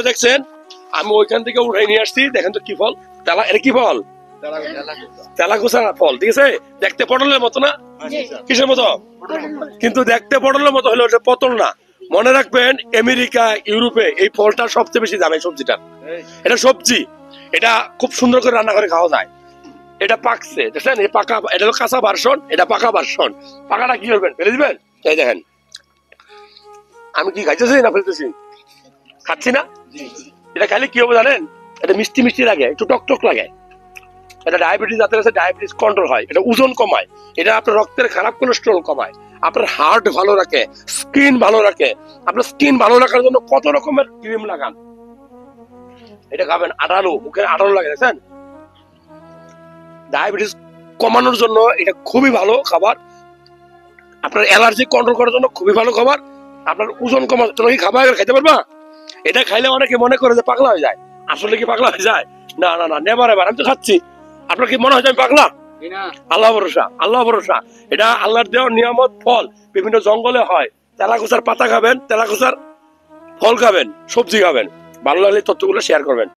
দেখছেন আমি ওইখান থেকে উঠাই নিয়ে আসছি, দেখেন তো কি ফল, এটা কি ফল? তেলাকুচা ফল, ঠিক আছে? দেখতে পটলের মতো না? কিসের মতো? কিন্তু দেখতে পটলের মতো হলো এটা পটল না। মনে রাখবেন আমেরিকা ইউরোপে এই ফলটা সবচেয়ে বেশি দাম। এই সবজিটা, এটা সবজি, এটা খুব সুন্দর করে রান্না করে খাওয়া যায়। এটা পাকছে, দেখছেন? এই পাকা, এটা হলো কাঁচা ভার্সন, এটা পাকা ভার্সন। পাকাটা কি করবেন? ফেলে দিবেন। এই দেখেন আমি কি খাইতেছি না ফেলতেছি? খাচ্ছি না। এটা খাইলে কি হবে জানেন? এটা মিষ্টি মিষ্টি লাগে, একটু টক টক লাগে। এটা ডায়াবেটিস যাদের আছে ডায়াবেটিস কন্ট্রোল হয়, এটা ওজন কমায়, এটা আপনার রক্তের খারাপ কোলেস্টেরল কমায়, আপনার হার্ট ভালো রাখে, স্কিন ভালো রাখে। আপনার স্কিন ভালো রাখার জন্য কত রকমের ক্রিম লাগান, এটা খাবেন। আঠালো, মুখে আঠালো লাগে, দেখছেন? ডায়াবেটিস কমানোর জন্য এটা খুবই ভালো খাবার। আপনার অ্যালার্জি কন্ট্রোল করার জন্য খুবই ভালো খাবার। আপনার ওজন কমার জন্য কি খাবার খাইতে পারবা? এটা খাইলে অনেকে মনে করে যে পাগলা হয়ে যায়। আসলে কি পাগলা হয়ে যায়? না না না, নেভার এভার। আমি তো খাচ্ছি, আপনার কি মনে হয় আমি পাগলা? আল্লাহ ভরসা, আল্লাহ ভরসা। এটা আল্লাহর দেওয়ার নিয়ামত, ফল। বিভিন্ন জঙ্গলে হয়। তেলাকুচার পাতা খাবেন, তেলাকুচার ফল খাবেন, সবজি খাবেন। ভালো লাগলে তথ্যগুলো শেয়ার করবেন।